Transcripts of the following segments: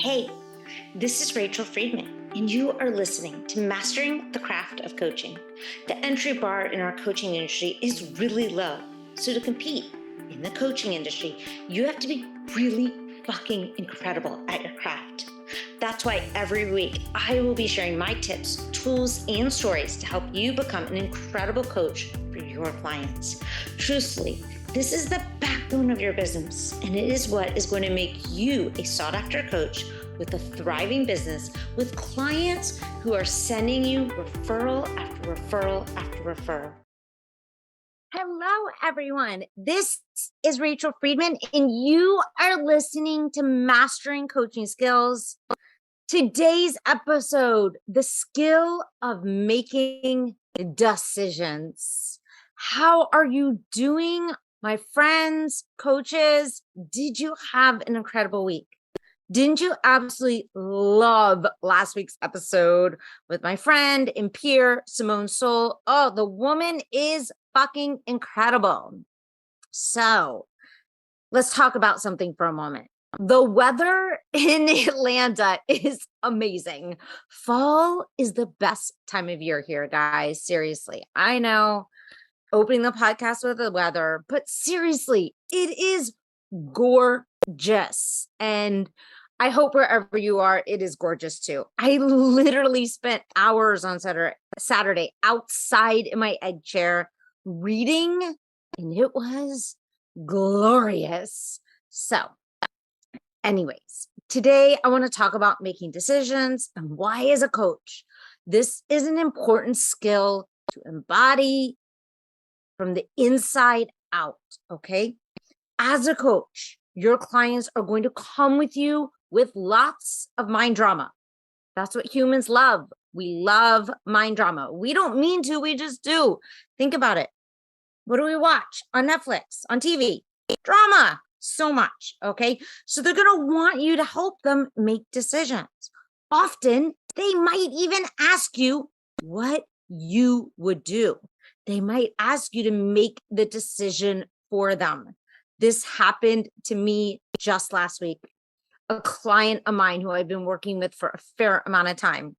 Hey, this is Rachel Friedman, and you are listening to Mastering the Craft of Coaching. The entry bar in our coaching industry is really low. So to compete in the coaching industry, you have to be really fucking incredible at your craft. That's why every week I will be sharing my tips, tools, and stories to help you become an incredible coach for your clients. Truthfully, this is the backbone of your business, and it is what is going to make you a sought-after coach with a thriving business with clients who are sending you referral after referral after referral. Hello, everyone. This is Rachel Friedman, and you are listening to Mastering Coaching Skills. Today's episode, the skill of making decisions. How are you doing, my friends, coaches? Did you have an incredible week? Didn't you absolutely love last week's episode with my friend and peer, Simone Soul? Oh, the woman is fucking incredible. So let's talk about something for a moment. The weather in Atlanta is amazing. Fall is the best time of year here, guys. Seriously, I know opening the podcast with the weather, but seriously, it is gorgeous. And I hope wherever you are, it is gorgeous too. I literally spent hours on Saturday outside in my egg chair reading, and it was glorious. So, anyways, today I want to talk about making decisions and why, as a coach, this is an important skill to embody from the inside out. Okay. As a coach, your clients are going to come with you with lots of mind drama. That's what humans love. We love mind drama. We don't mean to, we just do. Think about it. What do we watch on Netflix, on TV? Drama, so much. Okay. So they're going to want you to help them make decisions. Often, they might even ask you what you would do. They might ask you to make the decision for them. This happened to me just last week. A client of mine who I've been working with for a fair amount of time.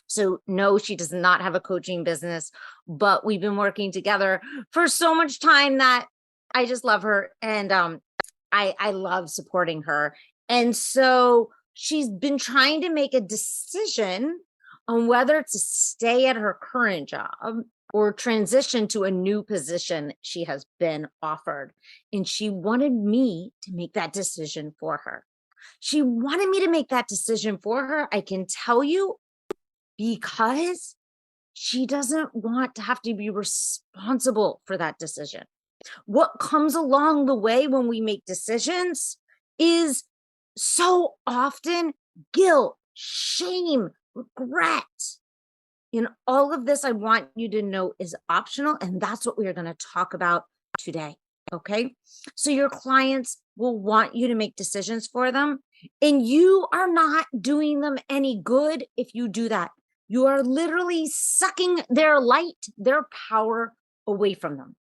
So no, she does not have a coaching business, but we've been working together for so much time that I just love her. And I love supporting her. And so she's been trying to make a decision on whether to stay at her current job or transition to a new position she has been offered. And she wanted me to make that decision for her. She wanted me to make that decision for her, I can tell you, because she doesn't want to have to be responsible for that decision. What comes along the way when we make decisions is so often guilt, shame, regret. And all of this, I want you to know, is optional. And that's what we are going to talk about today. Okay. So your clients will want you to make decisions for them. And you are not doing them any good if you do that. You are literally sucking their light, their power away from them.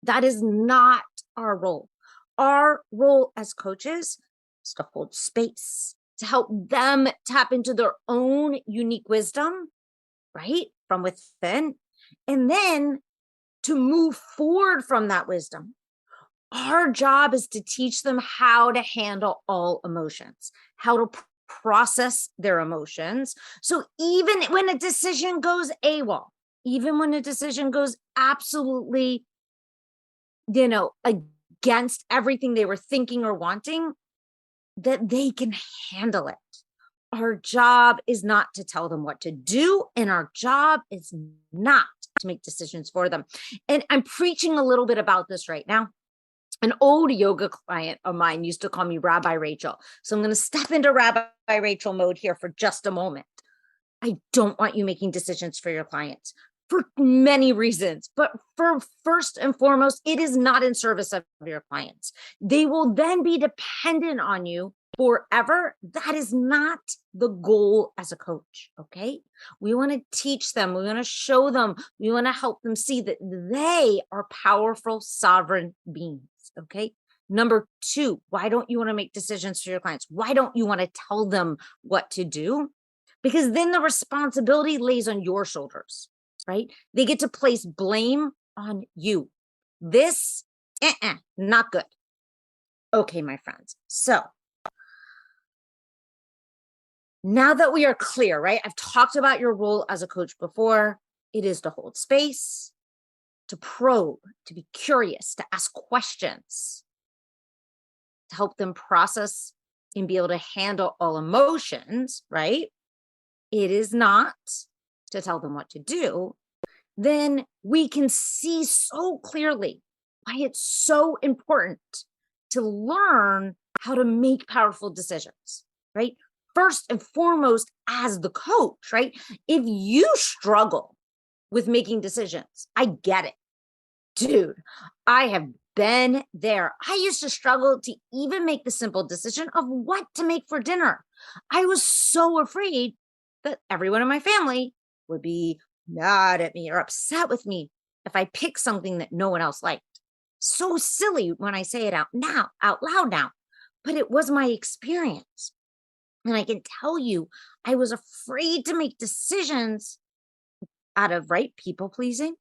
That is not our role. Our role as coaches is to hold space, to help them tap into their own unique wisdom, right? From within, and then to move forward from that wisdom. Our job is to teach them how to handle all emotions, how to process their emotions. So even when a decision goes AWOL, even when a decision goes absolutely, against everything they were thinking or wanting, that they can handle it. Our job is not to tell them what to do, and our job is not to make decisions for them. And I'm preaching a little bit about this right now. An old yoga client of mine used to call me Rabbi Rachel. So I'm going to step into Rabbi Rachel mode here for just a moment. I don't want you making decisions for your clients for many reasons, but for first and foremost, it is not in service of your clients. They will then be dependent on you forever. That is not the goal as a coach. Okay. We want to teach them. We want to show them. We want to help them see that they are powerful, sovereign beings. Okay. Number two, why don't you want to make decisions for your clients? Why don't you want to tell them what to do? Because then the responsibility lays on your shoulders, right? They get to place blame on you. This, not good. Okay, my friends. So now that we are clear, right? I've talked about your role as a coach before. It is to hold space, to probe, to be curious, to ask questions, to help them process and be able to handle all emotions, right? It is not to tell them what to do. Then we can see so clearly why it's so important to learn how to make powerful decisions, right? First and foremost, as the coach, right? If you struggle with making decisions, I get it. Dude, I have been there. I used to struggle to even make the simple decision of what to make for dinner. I was so afraid that everyone in my family would be mad at me or upset with me if I picked something that no one else liked. So silly when I say it out loud now, but it was my experience. And I can tell you, I was afraid to make decisions out of right people pleasing.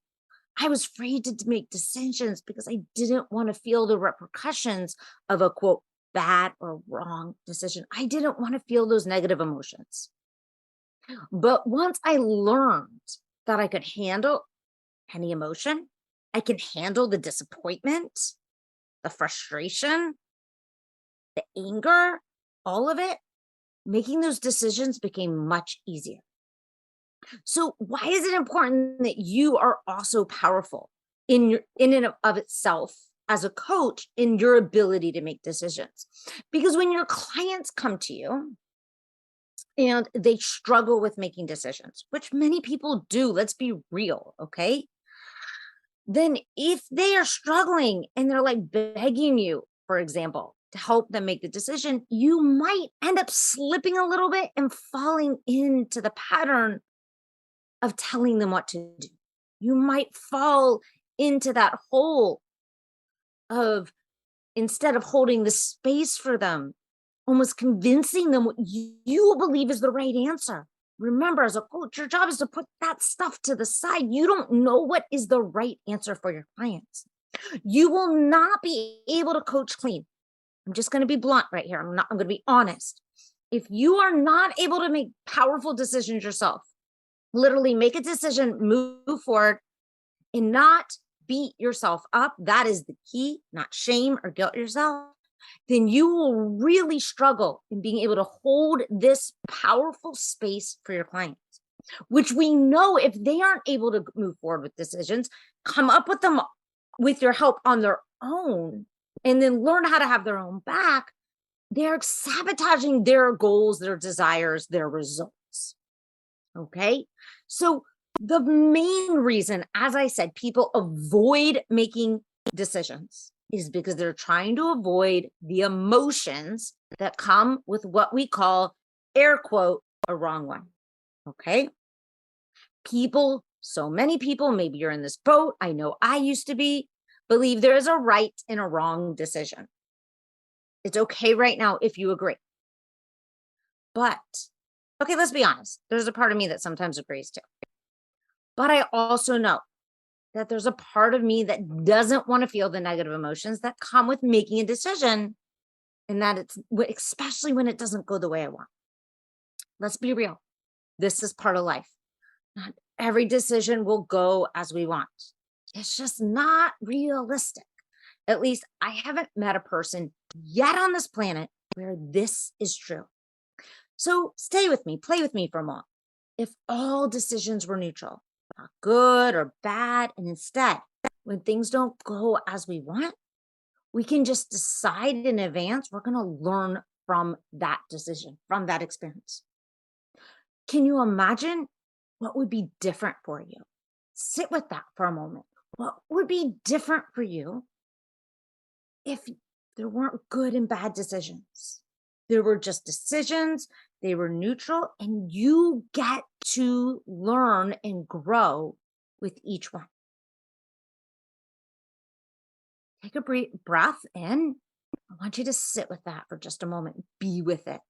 I was afraid to make decisions because I didn't want to feel the repercussions of a quote, bad or wrong decision. I didn't want to feel those negative emotions. But once I learned that I could handle any emotion, I can handle the disappointment, the frustration, the anger, all of it, making those decisions became much easier. So why is it important that you are also powerful in and of itself as a coach in your ability to make decisions? Because when your clients come to you and they struggle with making decisions, which many people do, let's be real, okay? Then if they are struggling and they're like begging you, for example, to help them make the decision, you might end up slipping a little bit and falling into the pattern of telling them what to do. You might fall into that hole of, instead of holding the space for them, almost convincing them what you believe is the right answer. Remember, as a coach, your job is to put that stuff to the side. You don't know what is the right answer for your clients. You will not be able to coach clean. I'm just going to be blunt right here. I'm going to be honest. If you are not able to make powerful decisions yourself, literally make a decision, move forward, and not beat yourself up. That is the key, not shame or guilt yourself. Then you will really struggle in being able to hold this powerful space for your clients, which we know if they aren't able to move forward with decisions, come up with them with your help on their own, and then learn how to have their own back, they're sabotaging their goals, their desires, their results. Okay. So the main reason, as I said, people avoid making decisions is because they're trying to avoid the emotions that come with what we call, air quote, a wrong one. Okay. People, so many people, maybe you're in this boat. I know I used to believe there is a right and a wrong decision. It's okay right now if you agree. But, okay, let's be honest. There's a part of me that sometimes agrees too. But I also know that there's a part of me that doesn't want to feel the negative emotions that come with making a decision, and that it's especially when it doesn't go the way I want. Let's be real. This is part of life. Not every decision will go as we want. It's just not realistic. At least I haven't met a person yet on this planet where this is true. So stay with me, play with me for a moment. If all decisions were neutral, not good or bad, and instead, when things don't go as we want, we can just decide in advance we're going to learn from that decision, from that experience. Can you imagine what would be different for you? Sit with that for a moment. What would be different for you if there weren't good and bad decisions? There were just decisions, they were neutral, and you get to learn and grow with each one. Take a breath in I want you to sit with that for just a moment. Be with it.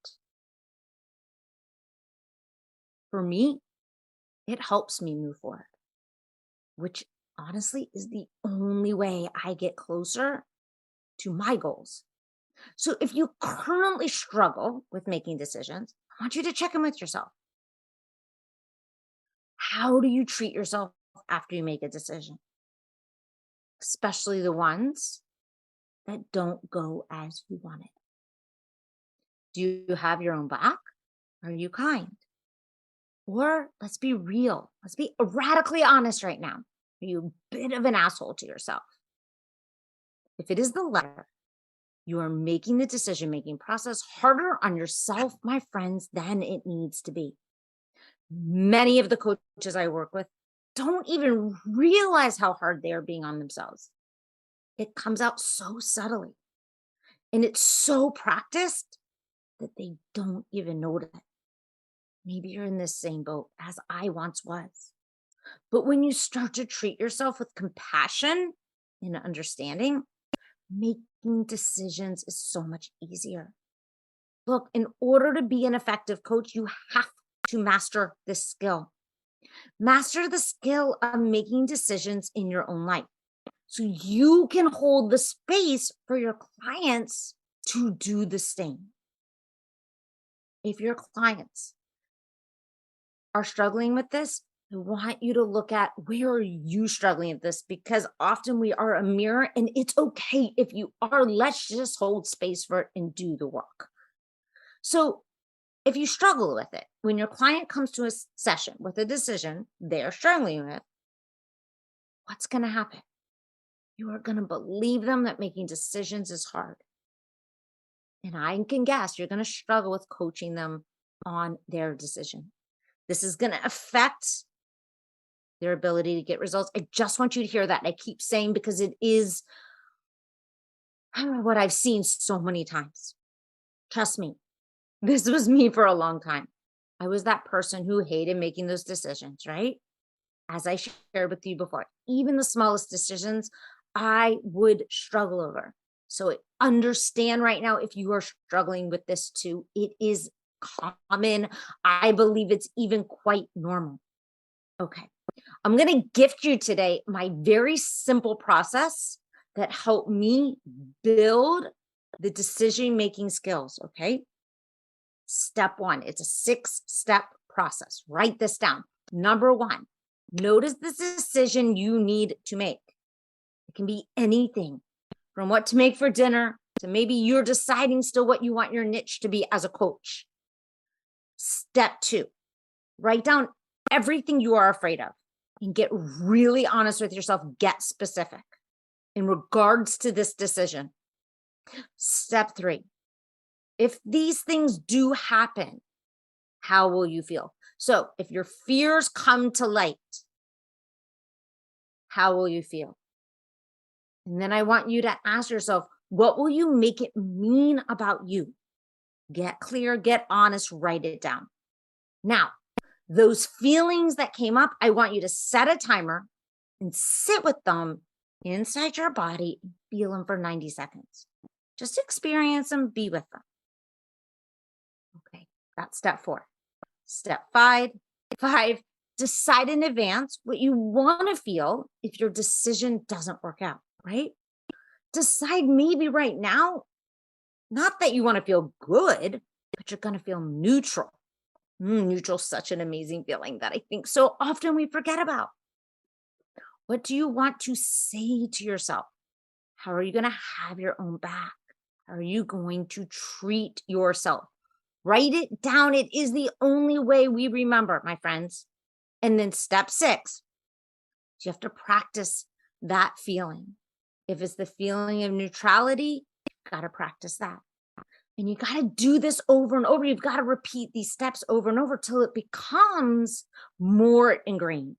For me, it helps me move forward, which honestly is the only way I get closer to my goals. So if you currently struggle with making decisions, I want you to check in with yourself. How do you treat yourself after you make a decision? Especially the ones that don't go as you wanted. Do you have your own back? Are you kind? Or let's be real. Let's be radically honest right now. Are you a bit of an asshole to yourself? If it is the latter, you are making the decision making process harder on yourself, my friends, than it needs to be. Many of the coaches I work with don't even realize how hard they are being on themselves. It comes out so subtly and it's so practiced that they don't even notice it. Maybe you're in this same boat as I once was. But when you start to treat yourself with compassion and understanding, making decisions is so much easier. Look, in order to be an effective coach, you have to master this skill. Master the skill of making decisions in your own life so you can hold the space for your clients to do the same. If your clients are struggling with this, I want you to look at where are you struggling with this, because often we are a mirror and it's okay if you are. Let's just hold space for it and do the work. So if you struggle with it, when your client comes to a session with a decision they're struggling with, what's going to happen? You are going to believe them that making decisions is hard. And I can guess you're going to struggle with coaching them on their decision. This is going to affect their ability to get results. I just want you to hear that. I keep saying because it is what I've seen so many times. Trust me, this was me for a long time. I was that person who hated making those decisions, right? As I shared with you before, even the smallest decisions, I would struggle over. So understand right now if you are struggling with this too, it is common. I believe it's even quite normal. Okay. I'm going to gift you today my very simple process that helped me build the decision making skills. Okay. Step one, it's a 6-step process. Write this down. Number one, notice the decision you need to make. It can be anything from what to make for dinner to maybe you're deciding still what you want your niche to be as a coach. Step two, write down everything you are afraid of and get really honest with yourself. Get specific in regards to this decision. Step three, if these things do happen, how will you feel? So if your fears come to light, how will you feel? And then I want you to ask yourself, what will you make it mean about you? Get clear, get honest, write it down. Now, those feelings that came up, I want you to set a timer and sit with them inside your body and feel them for 90 seconds. Just experience them, be with them. Okay, that's step 4. Step 5, decide in advance what you want to feel if your decision doesn't work out, right? Decide maybe right now, not that you want to feel good, but you're going to feel neutral. Neutral, such an amazing feeling that I think so often we forget about. What do you want to say to yourself? How are you going to have your own back? How are you going to treat yourself? Write it down. It is the only way we remember, my friends. And then step 6, you have to practice that feeling. If it's the feeling of neutrality, you've got to practice that. And you got to do this over and over. You've got to repeat these steps over and over till it becomes more ingrained.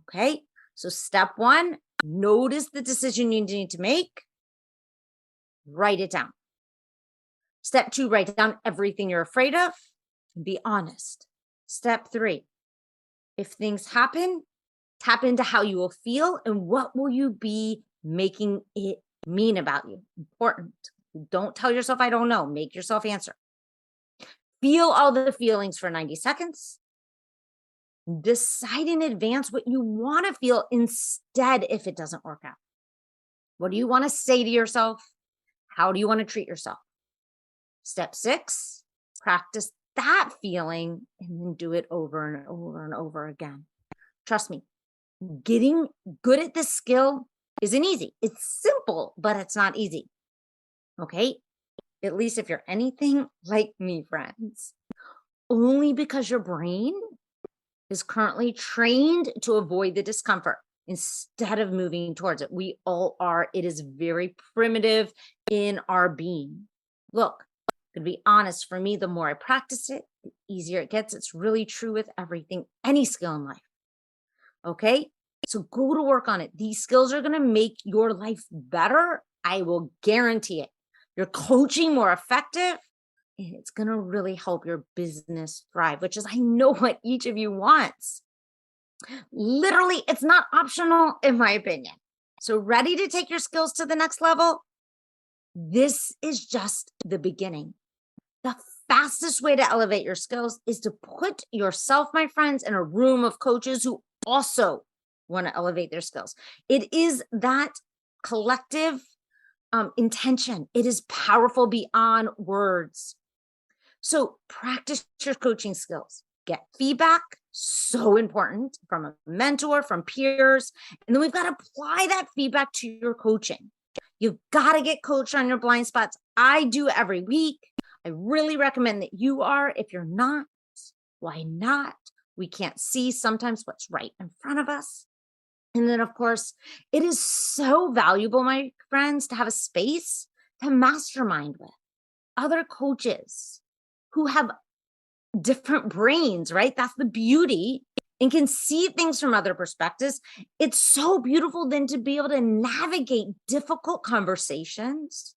Okay. So step 1, notice the decision you need to make. Write it down. Step 2, write down everything you're afraid of and be honest. Step 3, if things happen, tap into how you will feel and what will you be making it mean about you. Important. Don't tell yourself, I don't know. Make yourself answer. Feel all the feelings for 90 seconds. Decide in advance what you want to feel instead if it doesn't work out. What do you want to say to yourself? How do you want to treat yourself? Step 6, practice that feeling and then do it over and over and over again. Trust me, getting good at this skill isn't easy. It's simple, but it's not easy. Okay? At least if you're anything like me, friends. Only because your brain is currently trained to avoid the discomfort instead of moving towards it. We all are. It is very primitive in our being. Look, to be honest, for me, the more I practice it, the easier it gets. It's really true with everything, any skill in life. Okay? So go to work on it. These skills are going to make your life better. I will guarantee it. Your coaching more effective, and it's going to really help your business thrive, which is, I know what each of you wants. Literally, it's not optional, in my opinion. So, ready to take your skills to the next level? This is just the beginning. The fastest way to elevate your skills is to put yourself, my friends, in a room of coaches who also want to elevate their skills. It is that collective intention. It is powerful beyond words. So practice your coaching skills. Get feedback, so important, from a mentor, from peers. And then we've got to apply that feedback to your coaching. You've got to get coached on your blind spots. I do every week. I really recommend that you are. If you're not, why not? We can't see sometimes what's right in front of us. And then, of course, it is so valuable, my friends, to have a space to mastermind with other coaches who have different brains, right? That's the beauty, and can see things from other perspectives. It's so beautiful then to be able to navigate difficult conversations,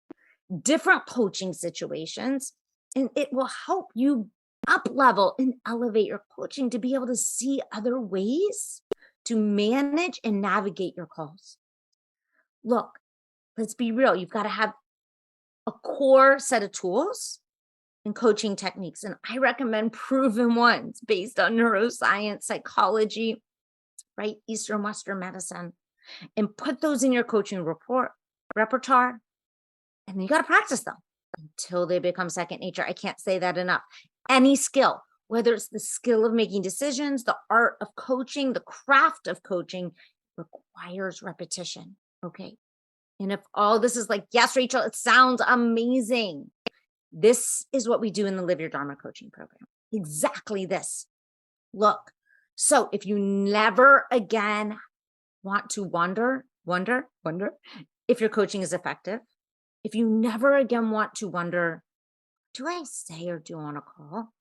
different coaching situations, and it will help you up level and elevate your coaching to be able to see other ways to manage and navigate your calls. Look, let's be real. You've got to have a core set of tools and coaching techniques. And I recommend proven ones based on neuroscience, psychology, right? Eastern, Western medicine. And put those in your coaching repertoire. And then you got to practice them until they become second nature. I can't say that enough. Any skill, whether it's the skill of making decisions, the art of coaching, the craft of coaching, requires repetition. Okay. And if all this is like, yes, Rachel, it sounds amazing. This is what we do in the Live Your Dharma coaching program. Exactly this. Look, so if you never again want to wonder if your coaching is effective, if you never again want to wonder, do I say or do on a call,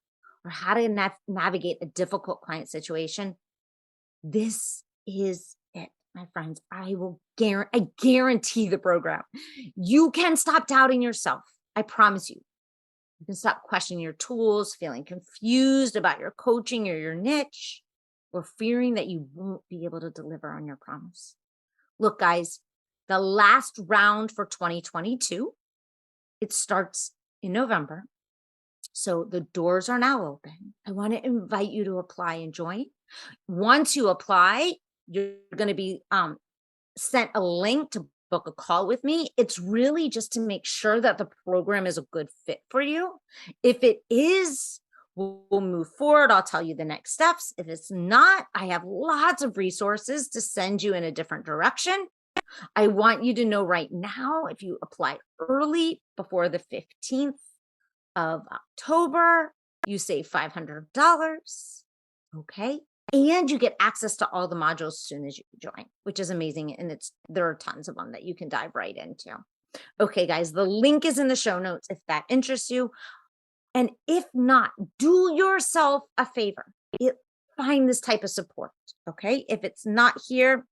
or how to navigate a difficult client situation, this is it, my friends. I guarantee the program. You can stop doubting yourself. I promise you. You can stop questioning your tools, feeling confused about your coaching or your niche, or fearing that you won't be able to deliver on your promise. Look, guys, the last round for 2022, it starts in November. So the doors are now open. I want to invite you to apply and join. Once you apply, you're going to be sent a link to book a call with me. It's really just to make sure that the program is a good fit for you. If it is, we'll move forward. I'll tell you the next steps. If it's not, I have lots of resources to send you in a different direction. I want you to know right now, if you apply early before the 15th of October, you save $500. Okay. And you get access to all the modules as soon as you join, which is amazing. And there are tons of them that you can dive right into. Okay, guys, the link is in the show notes if that interests you. And if not, do yourself a favor. Find this type of support. Okay. If it's not here,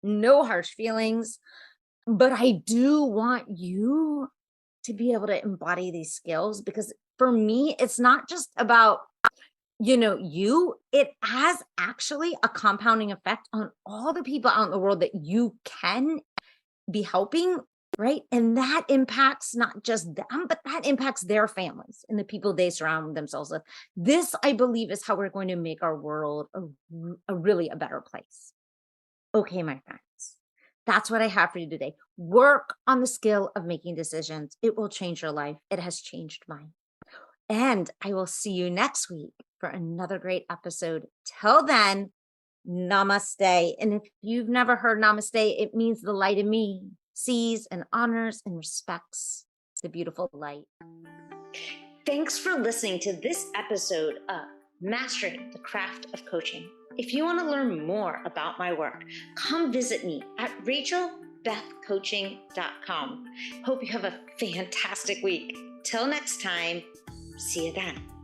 no harsh feelings. But I do want you to be able to embody these skills, because for me, it's not just about it has actually a compounding effect on all the people out in the world that you can be helping right? And that impacts not just them, but that impacts their families and the people they surround themselves with. This, I believe, is how we're going to make our world a really a better place. Okay, my friends, that's what I have for you today. Work on the skill of making decisions. It will change your life. It has changed mine. And I will see you next week for another great episode. Till then, namaste. And if you've never heard namaste, it means the light in me sees and honors and respects the beautiful light. Thanks for listening to this episode of Mastering the Craft of Coaching. If you want to learn more about my work, come visit me at rachelbethcoaching.com. Hope you have a fantastic week. Till next time, see you then.